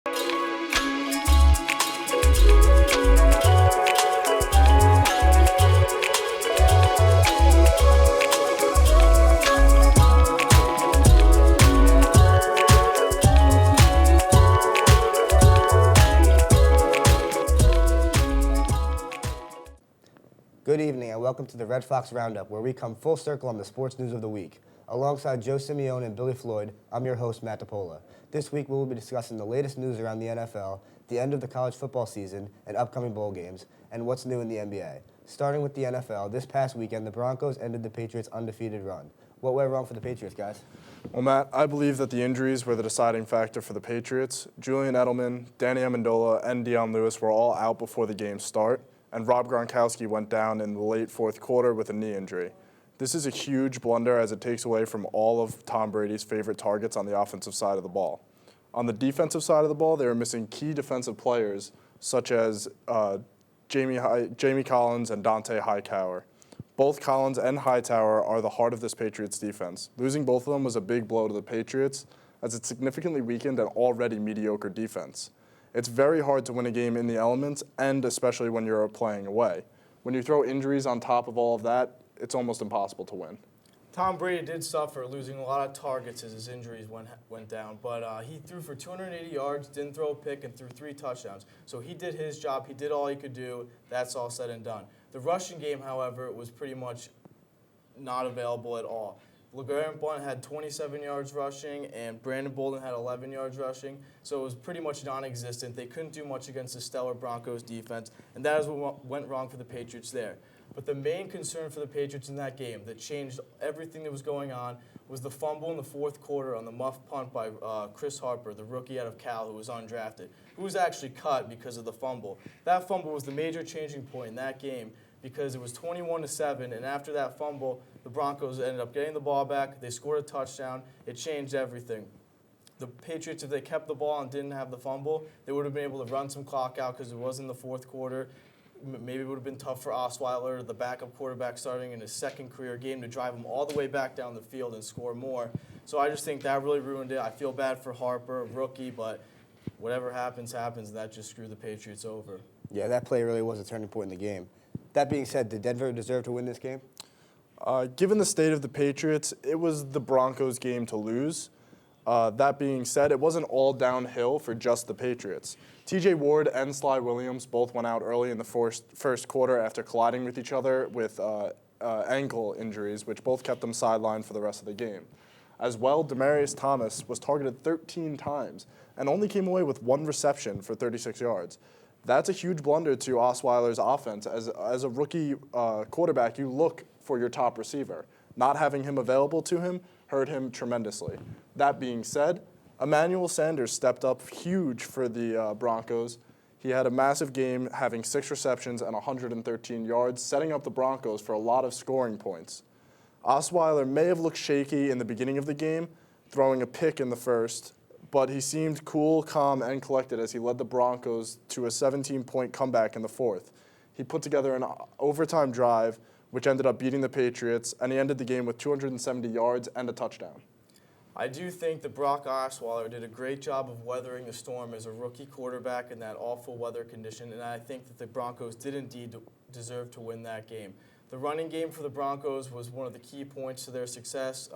Good evening and welcome to the Red Fox Roundup, where we come full circle on the sports news of the week. Alongside Joe Simeone and Billy Floyd, I'm your host, Matt Depola. This week we will be discussing the latest news around the NFL, the end of the college football season, and upcoming bowl games, and what's new in the NBA. Starting with the NFL, this past weekend the Broncos ended the Patriots' undefeated run. What went wrong for the Patriots, guys? Well, Matt, I believe that the injuries were the deciding factor for the Patriots. Julian Edelman, Danny Amendola, and Deion Lewis were all out before the game start, and Rob Gronkowski went down in the late fourth quarter with a knee injury. This is a huge blunder as it takes away from all of Tom Brady's favorite targets on the offensive side of the ball. On the defensive side of the ball, they were missing key defensive players such as Jamie Collins and Dante Hightower. Both Collins and Hightower are the heart of this Patriots defense. Losing both of them was a big blow to the Patriots as it significantly weakened an already mediocre defense. It's very hard to win a game in the elements, and especially when you're playing away. When you throw injuries on top of all of that, it's almost impossible to win. Tom Brady did suffer, losing a lot of targets as his injuries went down, but he threw for 280 yards, didn't throw a pick, and threw 3 touchdowns. So he did his job. He did all he could do. That's all said and done. The rushing game, however, was pretty much not available at all. LeGarrette Blount had 27 yards rushing, and Brandon Bolden had 11 yards rushing, so it was pretty much non-existent. They couldn't do much against the stellar Broncos defense, and that is what went wrong for the Patriots there. But the main concern for the Patriots in that game that changed everything that was going on was the fumble in the fourth quarter on the muff punt by Chris Harper, the rookie out of Cal who was undrafted, who was actually cut because of the fumble. That fumble was the major changing point in that game because it was 21-7, and after that fumble, the Broncos ended up getting the ball back. They scored a touchdown. It changed everything. The Patriots, if they kept the ball and didn't have the fumble, they would have been able to run some clock out because it was in the fourth quarter. Maybe it would have been tough for Osweiler, the backup quarterback starting in his second career game, to drive him all the way back down the field and score more. So I just think that really ruined it. I feel bad for Harper, rookie, but whatever happens, happens, and that just screwed the Patriots over. Yeah, that play really was a turning point in the game. That being said, did Denver deserve to win this game? Given the state of the Patriots, it was the Broncos' game to lose. That being said, it wasn't all downhill for just the Patriots. T.J. Ward and Sly Williams both went out early in the first quarter after colliding with each other with ankle injuries, which both kept them sidelined for the rest of the game. As well, Demaryius Thomas was targeted 13 times and only came away with 1 reception for 36 yards. That's a huge blunder to Osweiler's offense. As a rookie quarterback, you look for your top receiver. Not having him available to him hurt him tremendously. That being said, Emmanuel Sanders stepped up huge for the Broncos. He had a massive game, having 6 receptions and 113 yards, setting up the Broncos for a lot of scoring points. Osweiler may have looked shaky in the beginning of the game, throwing a pick in the first, but he seemed cool, calm, and collected as he led the Broncos to a 17-point comeback in the fourth. He put together an overtime drive, which ended up beating the Patriots, and he ended the game with 270 yards and a touchdown. I do think that Brock Osweiler did a great job of weathering the storm as a rookie quarterback in that awful weather condition, and I think that the Broncos did indeed deserve to win that game. The running game for the Broncos was one of the key points to their success.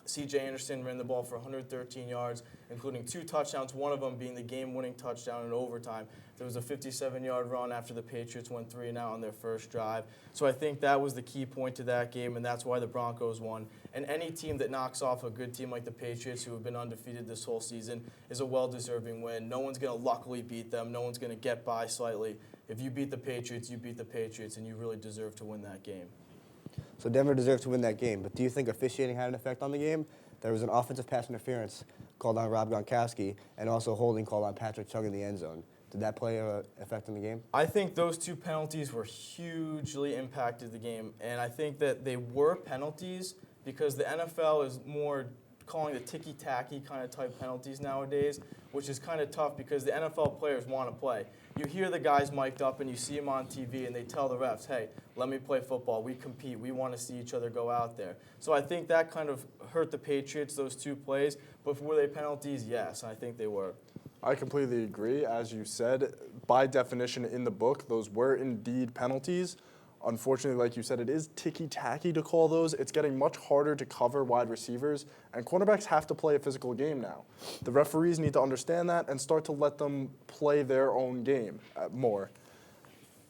C.J. Anderson ran the ball for 113 yards, including 2 touchdowns, one of them being the game-winning touchdown in overtime. There was a 57-yard run after the Patriots went 3-and-out on their first drive. So I think that was the key point to that game, and that's why the Broncos won. And any team that knocks off a good team like the Patriots, who have been undefeated this whole season, is a well-deserving win. No one's going to luckily beat them. No one's going to get by slightly. If you beat the Patriots, you beat the Patriots, and you really deserve to win that game. So Denver deserved to win that game, but do you think officiating had an effect on the game? There was an offensive pass interference called on Rob Gronkowski and also holding called on Patrick Chung in the end zone. Did that play an effect in the game? I think those 2 penalties were hugely impacted the game, and I think that they were penalties because the NFL is more calling the ticky-tacky kind of type penalties nowadays, which is kind of tough because the NFL players want to play. You hear the guys mic'd up and you see them on TV and they tell the refs, hey, let me play football. We compete. We want to see each other go out there. So I think that kind of hurt the Patriots, those 2 plays. But were they penalties? Yes, I think they were. I completely agree. As you said, by definition in the book, those were indeed penalties. Unfortunately, like you said, it is ticky-tacky to call those. It's getting much harder to cover wide receivers, and cornerbacks have to play a physical game now. The referees need to understand that and start to let them play their own game more.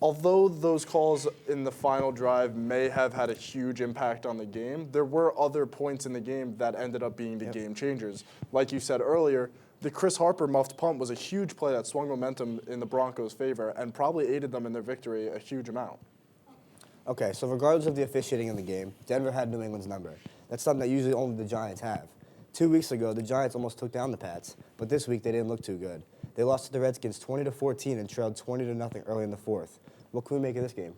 Although those calls in the final drive may have had a huge impact on the game, there were other points in the game that ended up being the game changers. Like you said earlier, the Chris Harper muffed punt was a huge play that swung momentum in the Broncos' favor and probably aided them in their victory a huge amount. Okay, so regardless of the officiating in the game, Denver had New England's number. That's something that usually only the Giants have. 2 weeks ago, the Giants almost took down the Pats, but this week they didn't look too good. They lost to the Redskins 20-14 and trailed 20-0 early in the fourth. What can we make of this game?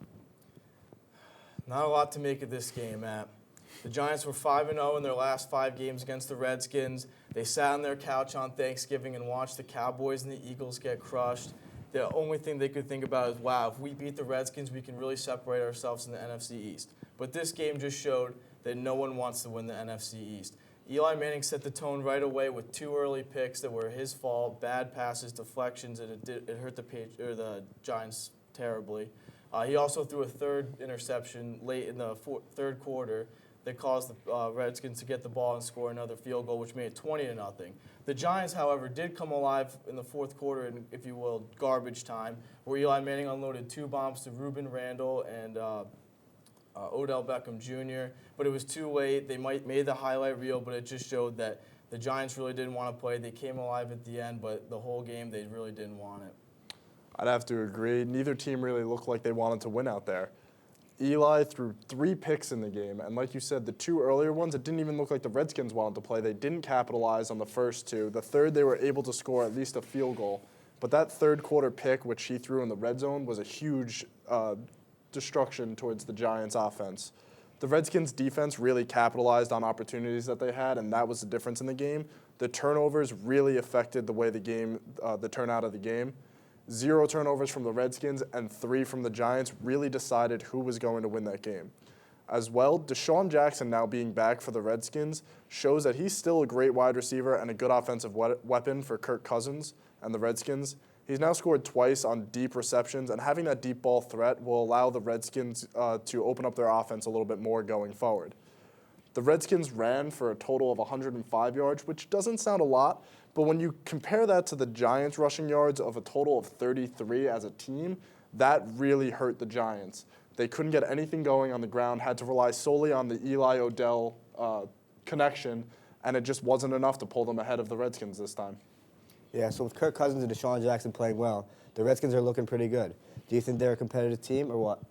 Not a lot to make of this game, Matt. The Giants were 5-0 in their last 5 games against the Redskins. They sat on their couch on Thanksgiving and watched the Cowboys and the Eagles get crushed. The only thing they could think about is, wow, if we beat the Redskins, we can really separate ourselves in the NFC East. But this game just showed that no one wants to win the NFC East. Eli Manning set the tone right away with 2 early picks that were his fault, bad passes, deflections, and it hurt the Giants terribly. He also threw a third interception late in the third quarter that caused the Redskins to get the ball and score another field goal, which made it 20-0. The Giants, however, did come alive in the fourth quarter, in, if you will, garbage time, where Eli Manning unloaded 2 bombs to Reuben Randall and Odell Beckham Jr., but it was too late. They made the highlight reel, but it just showed that the Giants really didn't want to play. They came alive at the end, but the whole game, they really didn't want it. I'd have to agree. Neither team really looked like they wanted to win out there. Eli threw 3 picks in the game, and like you said, the 2 earlier ones, it didn't even look like the Redskins wanted to play. They didn't capitalize on the first 2. The third, they were able to score at least a field goal. But that third quarter pick, which he threw in the red zone, was a huge destruction towards the Giants' offense. The Redskins' defense really capitalized on opportunities that they had, and that was the difference in the game. The turnovers really affected the way the turnout of the game. 0 turnovers from the Redskins and 3 from the Giants really decided who was going to win that game. As well, Deshaun Jackson now being back for the Redskins shows that he's still a great wide receiver and a good offensive weapon for Kirk Cousins and the Redskins. He's now scored twice on deep receptions, and having that deep ball threat will allow the Redskins to open up their offense a little bit more going forward. The Redskins ran for a total of 105 yards, which doesn't sound a lot, but when you compare that to the Giants' rushing yards of a total of 33 as a team, that really hurt the Giants. They couldn't get anything going on the ground, had to rely solely on the Eli-Odell connection, and it just wasn't enough to pull them ahead of the Redskins this time. Yeah, so with Kirk Cousins and Deshaun Jackson playing well, the Redskins are looking pretty good. Do you think they're a competitive team or what?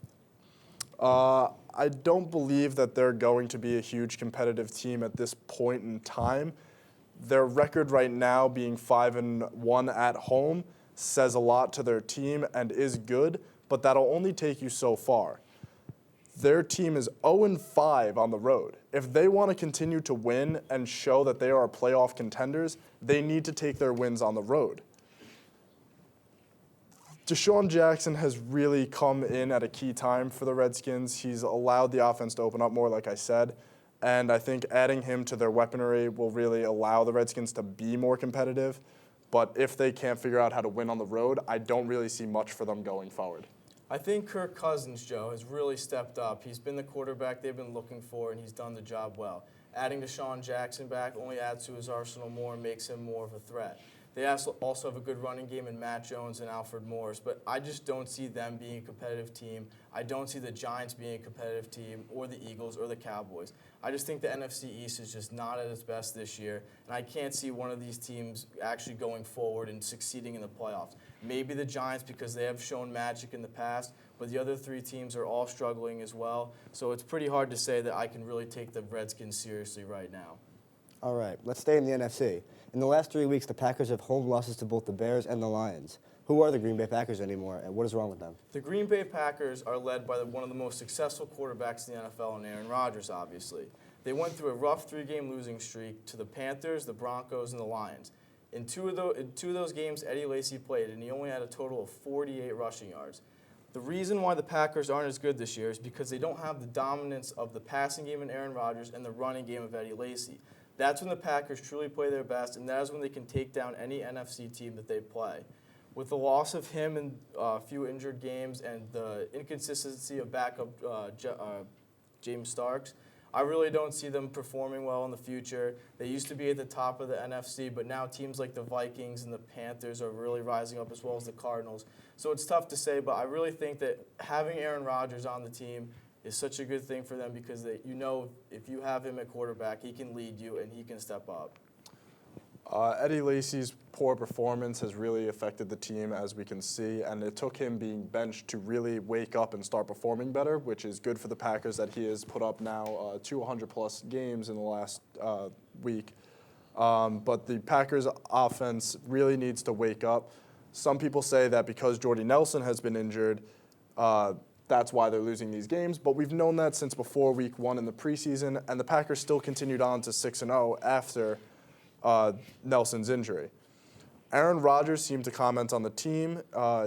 I don't believe that they're going to be a huge competitive team at this point in time. Their record right now being 5-1 at home says a lot to their team and is good, but that'll only take you so far. Their team is 0-5 on the road. If they want to continue to win and show that they are playoff contenders, they need to take their wins on the road. Deshaun Jackson has really come in at a key time for the Redskins. He's allowed the offense to open up more, like I said, and I think adding him to their weaponry will really allow the Redskins to be more competitive. But if they can't figure out how to win on the road, I don't really see much for them going forward. I think Kirk Cousins, Joe, has really stepped up. He's been the quarterback they've been looking for, and he's done the job well. Adding Deshaun Jackson back only adds to his arsenal more and makes him more of a threat. They also have a good running game in Matt Jones and Alfred Morris, but I just don't see them being a competitive team. I don't see the Giants being a competitive team, or the Eagles, or the Cowboys. I just think the NFC East is just not at its best this year, and I can't see one of these teams actually going forward and succeeding in the playoffs. Maybe the Giants, because they have shown magic in the past, but the other 3 teams are all struggling as well. So it's pretty hard to say that I can really take the Redskins seriously right now. All right, let's stay in the NFC. In the last 3 weeks, the Packers have home losses to both the Bears and the Lions. Who are the Green Bay Packers anymore, and what is wrong with them? The Green Bay Packers are led by one of the most successful quarterbacks in the NFL, and Aaron Rodgers, obviously. They went through a rough 3-game losing streak to the Panthers, the Broncos, and the Lions. In two of those games, Eddie Lacy played, and he only had a total of 48 rushing yards. The reason why the Packers aren't as good this year is because they don't have the dominance of the passing game in Aaron Rodgers and the running game of Eddie Lacy. That's when the Packers truly play their best, and that is when they can take down any NFC team that they play. With the loss of him and a few injured games and the inconsistency of backup James Starks, I really don't see them performing well in the future. They used to be at the top of the NFC, but now teams like the Vikings and the Panthers are really rising up, as well as the Cardinals. So it's tough to say, but I really think that having Aaron Rodgers on the team is such a good thing for them because if you have him at quarterback, he can lead you and he can step up. Eddie Lacy's poor performance has really affected the team, as we can see, and it took him being benched to really wake up and start performing better, which is good for the Packers that he has put up now 200-plus games in the last week. But the Packers' offense really needs to wake up. Some people say that because Jordy Nelson has been injured, that's why they're losing these games, but we've known that since before Week 1 in the preseason, and the Packers still continued on to 6-0 after Nelson's injury. Aaron Rodgers seemed to comment on the team.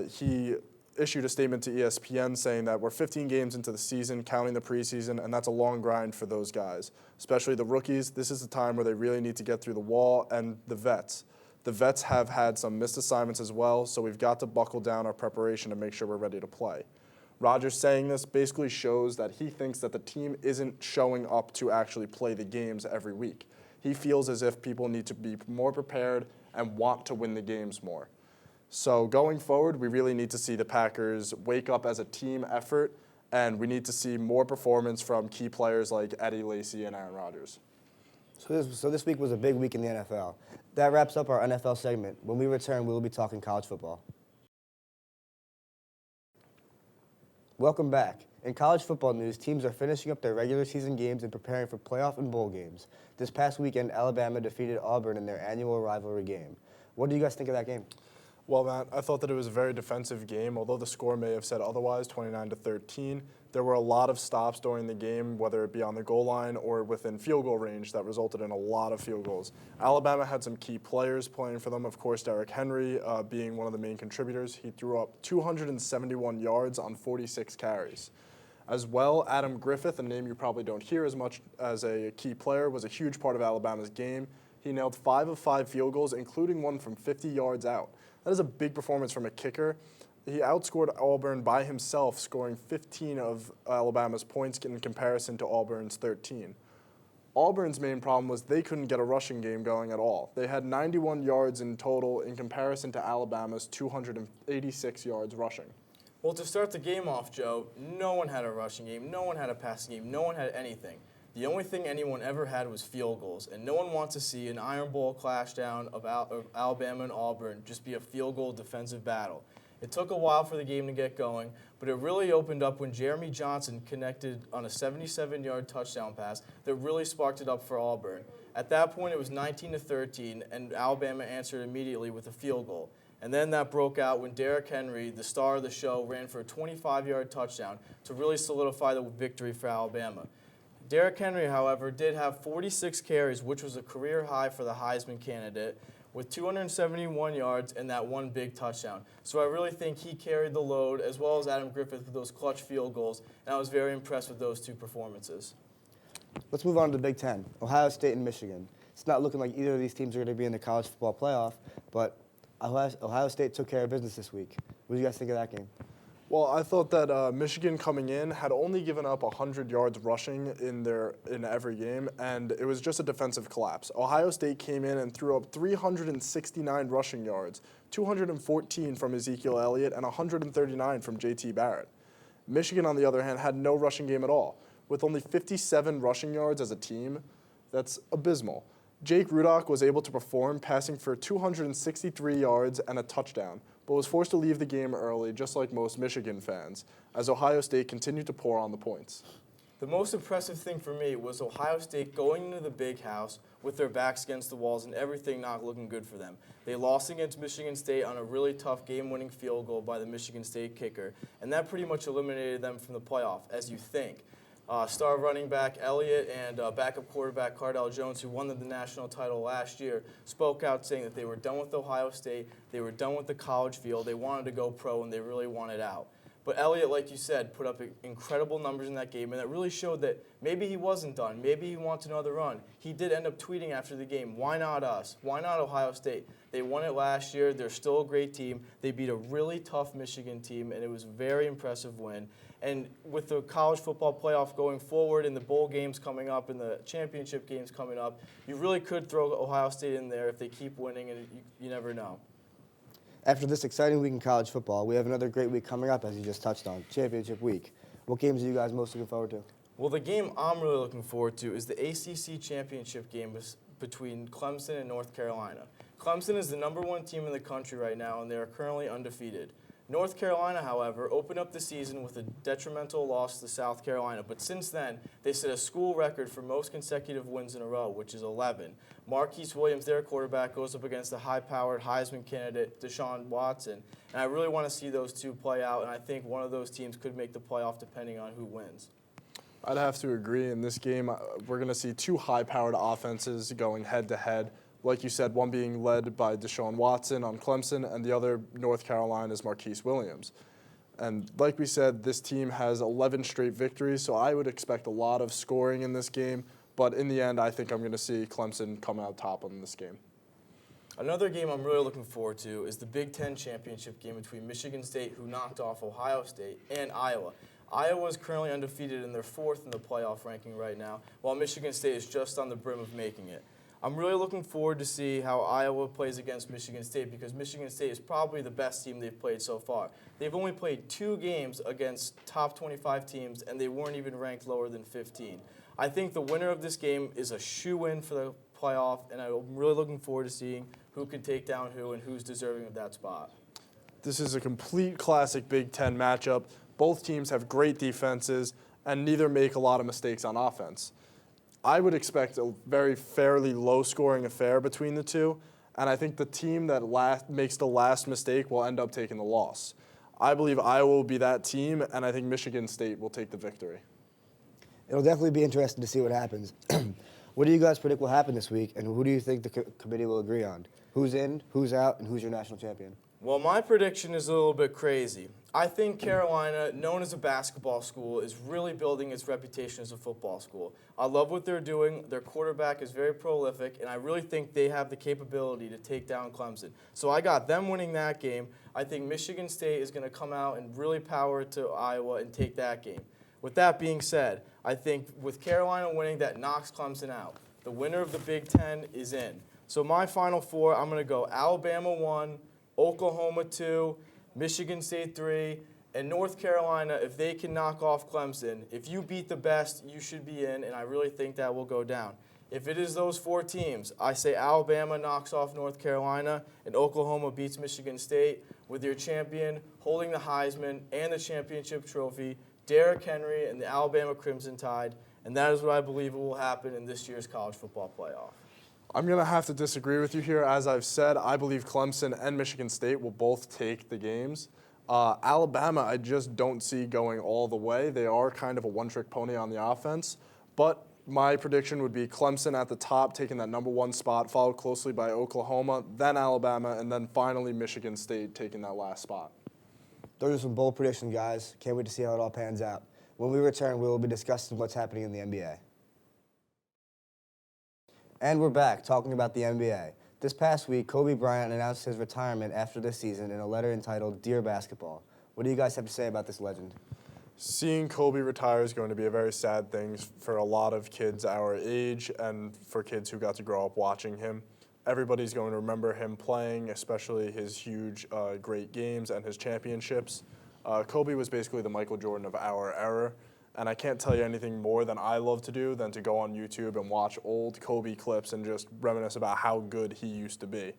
He issued a statement to ESPN saying that we're 15 games into the season, counting the preseason, and that's a long grind for those guys, especially the rookies. This is the time where they really need to get through the wall, and the vets. The vets have had some missed assignments as well, so we've got to buckle down our preparation to make sure we're ready to play. Rodgers saying this basically shows that he thinks that the team isn't showing up to actually play the games every week. He feels as if people need to be more prepared and want to win the games more. So going forward, we really need to see the Packers wake up as a team effort, and we need to see more performance from key players like Eddie Lacy and Aaron Rodgers. So this week was a big week in the NFL. That wraps up our NFL segment. When we return, we will be talking college football. Welcome back. In college football news, teams are finishing up their regular season games and preparing for playoff and bowl games. This past weekend, Alabama defeated Auburn in their annual rivalry game. What do you guys think of that game? Well, Matt, I thought that it was a very defensive game. Although the score may have said otherwise, 29-13, there were a lot of stops during the game, whether it be on the goal line or within field goal range, that resulted in a lot of field goals. Alabama had some key players playing for them. Of course, Derrick Henry being one of the main contributors. He threw up 271 yards on 46 carries. As well, Adam Griffith, a name you probably don't hear as much as a key player, was a huge part of Alabama's game. He nailed 5 of 5 field goals, including one from 50 yards out. That is a big performance from a kicker. He outscored Auburn by himself, scoring 15 of Alabama's points in comparison to Auburn's 13. Auburn's main problem was they couldn't get a rushing game going at all. They had 91 yards in total in comparison to Alabama's 286 yards rushing. Well, to start the game off, Joe, no one had a rushing game, no one had a passing game, no one had anything. The only thing anyone ever had was field goals, and no one wants to see an Iron Bowl clash down of Alabama and Auburn just be a field goal defensive battle. It took a while for the game to get going, but it really opened up when Jeremy Johnson connected on a 77-yard touchdown pass that really sparked it up for Auburn. At that point, it was 19-13, and Alabama answered immediately with a field goal. And then that broke out when Derrick Henry, the star of the show, ran for a 25-yard touchdown to really solidify the victory for Alabama. Derrick Henry, however, did have 46 carries, which was a career high for the Heisman candidate, with 271 yards and that one big touchdown. So I really think he carried the load, as well as Adam Griffith with those clutch field goals, and I was very impressed with those two performances. Let's move on to the Big Ten. Ohio State and Michigan. It's not looking like either of these teams are going to be in the college football playoff, but Ohio State took care of business this week. What do you guys think of that game? Well, I thought that Michigan coming in had only given up 100 yards rushing in every game, and it was just a defensive collapse. Ohio State came in and threw up 369 rushing yards, 214 from Ezekiel Elliott and 139 from J.T. Barrett. Michigan, on the other hand, had no rushing game at all. With only 57 rushing yards as a team, that's abysmal. Jake Rudock was able to perform, passing for 263 yards and a touchdown, but was forced to leave the game early, just like most Michigan fans, as Ohio State continued to pour on the points. The most impressive thing for me was Ohio State going into the big house with their backs against the walls and everything not looking good for them. They lost against Michigan State on a really tough game-winning field goal by the Michigan State kicker, and that pretty much eliminated them from the playoff, as you think. Star running back Elliott and backup quarterback Cardell Jones, who won the national title last year, spoke out saying that they were done with Ohio State, they were done with the college field, they wanted to go pro, and they really wanted out. But Elliott, like you said, put up incredible numbers in that game, and that really showed that maybe he wasn't done. Maybe he wants another run. He did end up tweeting after the game, why not us? Why not Ohio State? They won it last year. They're still a great team. They beat a really tough Michigan team, and it was a very impressive win. And with the college football playoff going forward and the bowl games coming up and the championship games coming up, you really could throw Ohio State in there if they keep winning, and you never know. After this exciting week in college football, we have another great week coming up, as you just touched on, championship week. What games are you guys most looking forward to? Well, the game I'm really looking forward to is the ACC championship game between Clemson and North Carolina. Clemson is the #1 team in the country right now, and they are currently undefeated. North Carolina, however, opened up the season with a detrimental loss to South Carolina, but since then, they set a school record for most consecutive wins in a row, which is 11. Marquise Williams, their quarterback, goes up against the high-powered Heisman candidate, Deshaun Watson, and I really want to see those two play out, and I think one of those teams could make the playoff depending on who wins. I'd have to agree. In this game, we're going to see two high-powered offenses going head-to-head. Like you said, one being led by Deshaun Watson on Clemson, and the other, North Carolina's Marquise Williams. And like we said, this team has 11 straight victories, so I would expect a lot of scoring in this game. But in the end, I think I'm going to see Clemson come out top on this game. Another game I'm really looking forward to is the Big Ten championship game between Michigan State, who knocked off Ohio State, and Iowa. Iowa is currently undefeated, and they're 4th in the playoff ranking right now, while Michigan State is just on the brim of making it. I'm really looking forward to see how Iowa plays against Michigan State, because Michigan State is probably the best team they've played so far. They've only played 2 games against top 25 teams, and they weren't even ranked lower than 15. I think the winner of this game is a shoo-in for the playoff, and I'm really looking forward to seeing who can take down who and who's deserving of that spot. This is a complete classic Big Ten matchup. Both teams have great defenses, and neither make a lot of mistakes on offense. I would expect a very fairly low-scoring affair between the two, and I think the team that makes the last mistake will end up taking the loss. I believe Iowa will be that team, and I think Michigan State will take the victory. It'll definitely be interesting to see what happens. What do you guys predict will happen this week, and who do you think the committee will agree on? Who's in, who's out, and who's your national champion? Well, my prediction is a little bit crazy. I think Carolina, known as a basketball school, is really building its reputation as a football school. I love what they're doing. Their quarterback is very prolific, and I really think they have the capability to take down Clemson. So I got them winning that game. I think Michigan State is going to come out and really power to Iowa and take that game. With that being said, I think with Carolina winning, that knocks Clemson out. The winner of the Big Ten is in. So my Final Four, I'm going to go Alabama 1, Oklahoma 2, Michigan State 3, and North Carolina. If they can knock off Clemson, if you beat the best, you should be in, and I really think that will go down. If it is those 4 teams, I say Alabama knocks off North Carolina, and Oklahoma beats Michigan State, with your champion holding the Heisman and the championship trophy, Derrick Henry and the Alabama Crimson Tide, and that is what I believe will happen in this year's college football playoff. I'm going to have to disagree with you here. As I've said, I believe Clemson and Michigan State will both take the games. Alabama, I just don't see going all the way. They are kind of a one-trick pony on the offense. But my prediction would be Clemson at the top, taking that #1 spot, followed closely by Oklahoma, then Alabama, and then finally Michigan State taking that last spot. Those are some bold predictions, guys. Can't wait to see how it all pans out. When we return, we will be discussing what's happening in the NBA. And we're back talking about the NBA. This past week, Kobe Bryant announced his retirement after this season in a letter entitled Dear Basketball. What do you guys have to say about this legend? Seeing Kobe retire is going to be a very sad thing for a lot of kids our age and for kids who got to grow up watching him. Everybody's going to remember him playing, especially his huge, great games and his championships. Kobe was basically the Michael Jordan of our era. And I can't tell you anything more than I love to do than to go on YouTube and watch old Kobe clips and just reminisce about how good he used to be.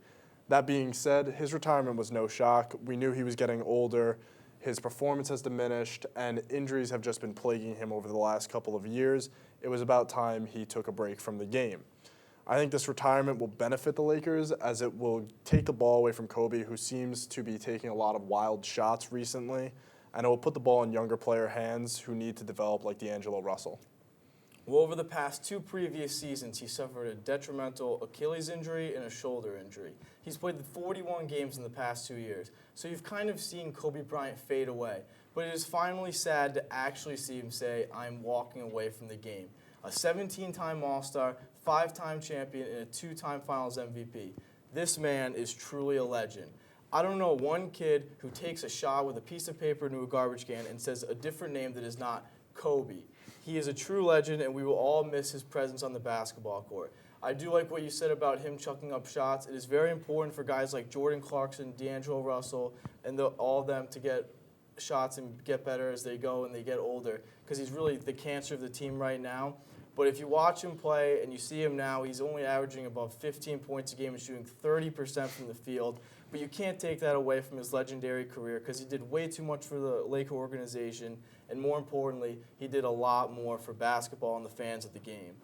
That being said, his retirement was no shock. We knew he was getting older. His performance has diminished, and injuries have just been plaguing him over the last couple of years. It was about time he took a break from the game. I think this retirement will benefit the Lakers as it will take the ball away from Kobe, who seems to be taking a lot of wild shots recently. And it will put the ball in younger player hands who need to develop like D'Angelo Russell. Well, over the past 2 previous seasons, he suffered a detrimental Achilles injury and a shoulder injury. He's played 41 games in the past 2 years, so you've kind of seen Kobe Bryant fade away. But it is finally sad to actually see him say, "I'm walking away from the game." A 17-time All-Star, 5-time champion, and a 2-time Finals MVP. This man is truly a legend. I don't know one kid who takes a shot with a piece of paper into a garbage can and says a different name that is not Kobe. He is a true legend, and we will all miss his presence on the basketball court. I do like what you said about him chucking up shots. It is very important for guys like Jordan Clarkson, D'Angelo Russell, and all of them to get shots and get better as they go and they get older, because he's really the cancer of the team right now. But if you watch him play and you see him now, he's only averaging above 15 points a game and shooting 30% from the field. But you can't take that away from his legendary career, because he did way too much for the Laker organization, and more importantly, he did a lot more for basketball and the fans of the game.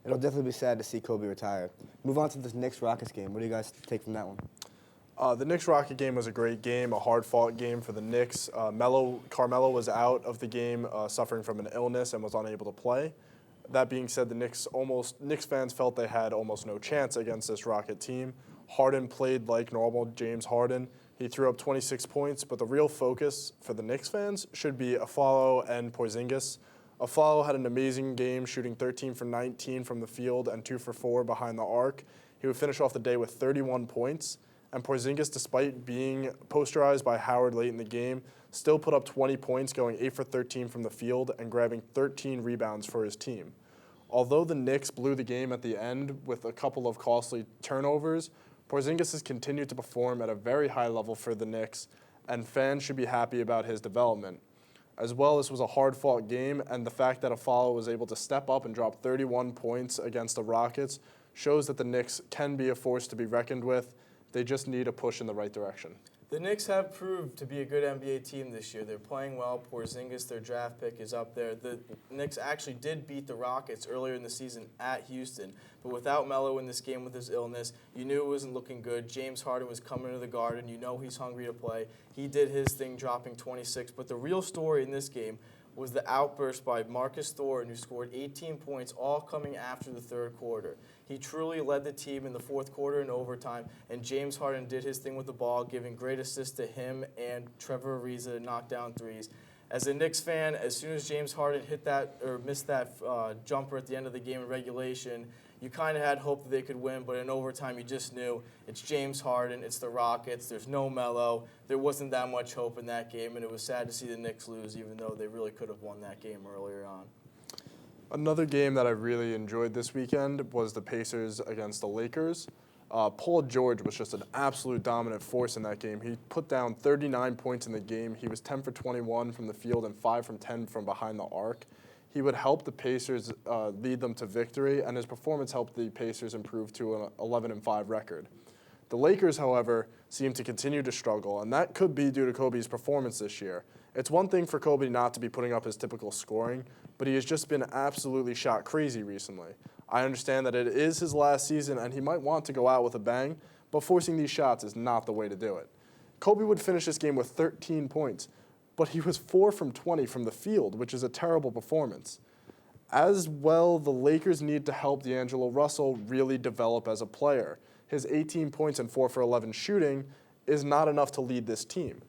It'll definitely be sad to see Kobe retire. Move on to this Knicks-Rockets game. What do you guys take from that one? The Knicks-Rocket game was a great game, a hard-fought game for the Knicks. Carmelo was out of the game suffering from an illness and was unable to play. That being said, the Knicks fans felt they had almost no chance against this Rocket team. Harden played like normal, James Harden. He threw up 26 points, but the real focus for the Knicks fans should be Afflalo and Porzingis. Afflalo had an amazing game, shooting 13 for 19 from the field and 2 for 4 behind the arc. He would finish off the day with 31 points. And Porzingis, despite being posterized by Howard late in the game, still put up 20 points, going 8 for 13 from the field and grabbing 13 rebounds for his team. Although the Knicks blew the game at the end with a couple of costly turnovers, Porzingis has continued to perform at a very high level for the Knicks, and fans should be happy about his development. As well, this was a hard-fought game, and the fact that Afflalo was able to step up and drop 31 points against the Rockets shows that the Knicks can be a force to be reckoned with. They just need a push in the right direction. The Knicks have proved to be a good NBA team this year. They're playing well. Porzingis, their draft pick, is up there. The Knicks actually did beat the Rockets earlier in the season at Houston. But without Melo in this game with his illness, you knew it wasn't looking good. James Harden was coming to the Garden. You know he's hungry to play. He did his thing, dropping 26. But the real story in this game was the outburst by Marcus Thornton, who scored 18 points, all coming after the third quarter. He truly led the team in the fourth quarter and overtime, and James Harden did his thing with the ball, giving great assists to him and Trevor Ariza to knock down threes. As a Knicks fan, as soon as James Harden hit that or missed that jumper at the end of the game in regulation, you kind of had hope that they could win, but in overtime you just knew it's James Harden, it's the Rockets, there's no Melo. There wasn't that much hope in that game, and it was sad to see the Knicks lose, even though they really could have won that game earlier on. Another game that I really enjoyed this weekend was the Pacers against the Lakers. Paul George was just an absolute dominant force in that game. He put down 39 points in the game. He was 10 for 21 from the field and 5 from 10 from behind the arc. He would help the Pacers lead them to victory, and his performance helped the Pacers improve to an 11-5 record. The Lakers, however, seem to continue to struggle, and that could be due to Kobe's performance this year. It's one thing for Kobe not to be putting up his typical scoring, but he has just been absolutely shot crazy recently. I understand that it is his last season, and he might want to go out with a bang, but forcing these shots is not the way to do it. Kobe would finish this game with 13 points, but he was 4 from 20 from the field, which is a terrible performance. As well, the Lakers need to help D'Angelo Russell really develop as a player. His 18 points and 4 for 11 shooting is not enough to lead this team.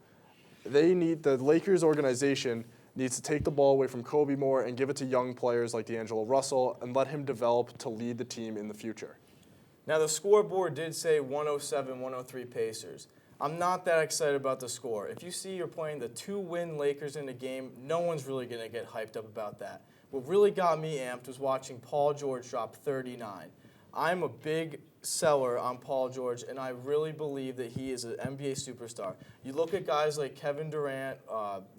The Lakers organization needs to take the ball away from Kobe more and give it to young players like D'Angelo Russell and let him develop to lead the team in the future. Now, the scoreboard did say 107-103 Pacers. I'm not that excited about the score. If you see you're playing the 2-win Lakers in a game, no one's really going to get hyped up about that. What really got me amped was watching Paul George drop 39. I'm a big seller on Paul George, and I really believe that he is an NBA superstar. You look at guys like Kevin Durant,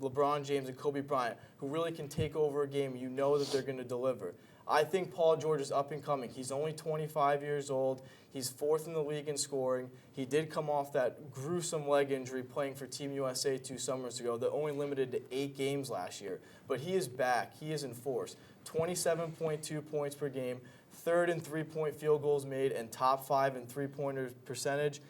LeBron James, and Kobe Bryant, who really can take over a game. You know that they're going to deliver. I think Paul George is up and coming. He's only 25 years old. He's 4th in the league in scoring. He did come off that gruesome leg injury playing for Team USA 2 summers ago that only limited to 8 games last year. But he is back. He is in force. 27.2 points per game, 3rd in 3-point field goals made, and top 5 in three-pointer percentage.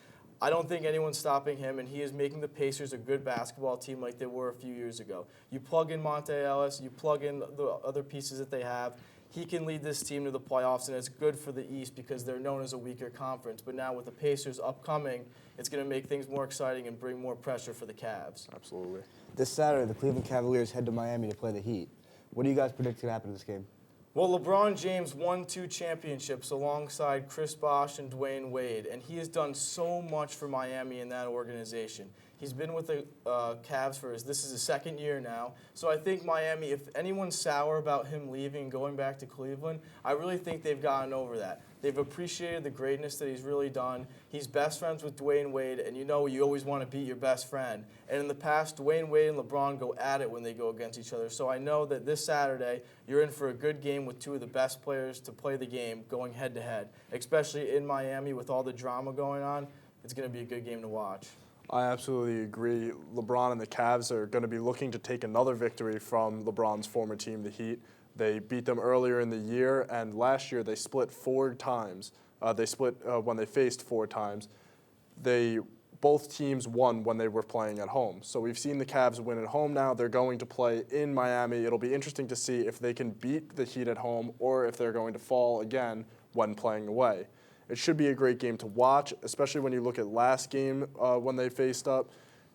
I don't think anyone's stopping him, and he is making the Pacers a good basketball team like they were a few years ago. You plug in Monte Ellis, you plug in the other pieces that they have. he can lead this team to the playoffs, and it's good for the East because they're known as a weaker conference. But now with the Pacers upcoming, it's going to make things more exciting and bring more pressure for the Cavs. Absolutely. This Saturday, the Cleveland Cavaliers head to Miami to play the Heat. What do you guys predict is going to happen in this game? Well, LeBron James won 2 championships alongside Chris Bosh and Dwayne Wade, and he has done so much for Miami in that organization. He's been with the Cavs this is his 2nd year now. So I think Miami, if anyone's sour about him leaving and going back to Cleveland, I really think they've gotten over that. They've appreciated the greatness that he's really done. He's best friends with Dwayne Wade, and you always want to beat your best friend. And in the past, Dwayne Wade and LeBron go at it when they go against each other. So I know that this Saturday, you're in for a good game with 2 of the best players to play the game going head-to-head, especially in Miami with all the drama going on. It's going to be a good game to watch. I absolutely agree. LeBron and the Cavs are going to be looking to take another victory from LeBron's former team, the Heat. They beat them earlier in the year, and last year they split 4 times. They split when they faced 4 times. Both teams won when they were playing at home. So we've seen the Cavs win at home now. They're going to play in Miami. It'll be interesting to see if they can beat the Heat at home or if they're going to fall again when playing away. It should be a great game to watch, especially when you look at last game when they faced up.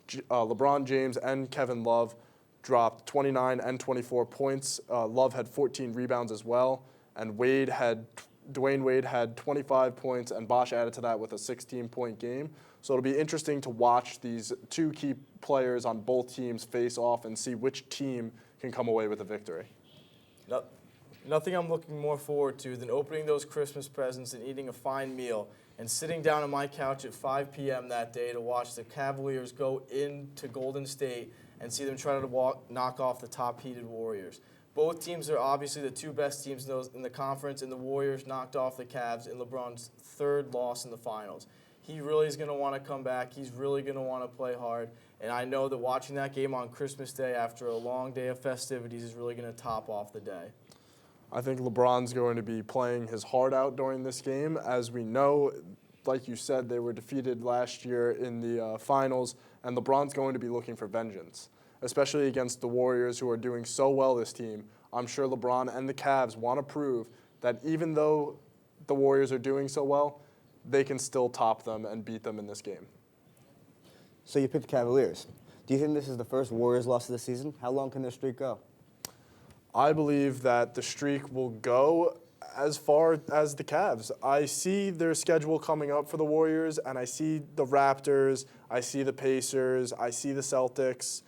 LeBron James and Kevin Love dropped 29 and 24 points. Love had 14 rebounds as well, and Dwayne Wade had 25 points, and Bosh added to that with a 16-point game. So it'll be interesting to watch these 2 key players on both teams face off and see which team can come away with a victory. Nothing I'm looking more forward to than opening those Christmas presents and eating a fine meal and sitting down on my couch at 5 p.m. that day to watch the Cavaliers go into Golden State and see them try to knock off the top-heated Warriors. Both teams are obviously the 2 best teams in the conference, and the Warriors knocked off the Cavs in LeBron's 3rd loss in the finals. He really is going to want to come back. He's really going to want to play hard. And I know that watching that game on Christmas Day after a long day of festivities is really going to top off the day. I think LeBron's going to be playing his heart out during this game. As we know, like you said, they were defeated last year in the finals, and LeBron's going to be looking for vengeance, especially against the Warriors who are doing so well this team. I'm sure LeBron and the Cavs want to prove that even though the Warriors are doing so well, they can still top them and beat them in this game. So you picked the Cavaliers. Do you think this is the first Warriors loss of the season? How long can their streak go? I believe that the streak will go as far as the Cavs. I see their schedule coming up for the Warriors, and I see the Raptors, I see the Pacers, I see the Celtics.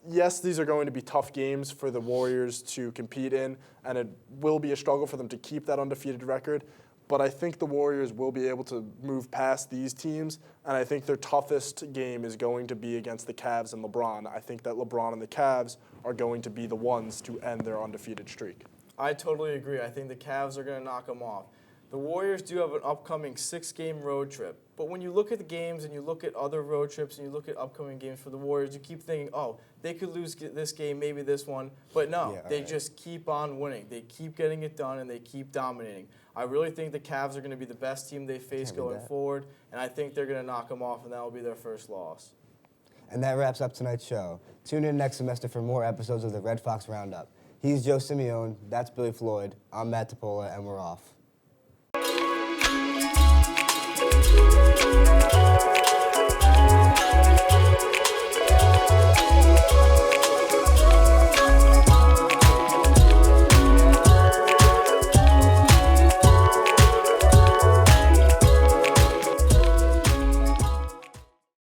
Yes, these are going to be tough games for the Warriors to compete in, and it will be a struggle for them to keep that undefeated record. But I think the Warriors will be able to move past these teams, and I think their toughest game is going to be against the Cavs and LeBron. I think that LeBron and the Cavs are going to be the ones to end their undefeated streak. I totally agree. I think the Cavs are going to knock them off. The Warriors do have an upcoming 6-game road trip. But when you look at the games and you look at other road trips and you look at upcoming games for the Warriors, you keep thinking, oh, they could lose this game, maybe this one. But no, they just keep on winning. They keep getting it done, and they keep dominating. I really think the Cavs are going to be the best team they face going forward, and I think they're going to knock them off, and that will be their first loss. And that wraps up tonight's show. Tune in next semester for more episodes of the Red Fox Roundup. He's Joe Simeone, that's Billy Floyd, I'm Matt Depola, and we're off.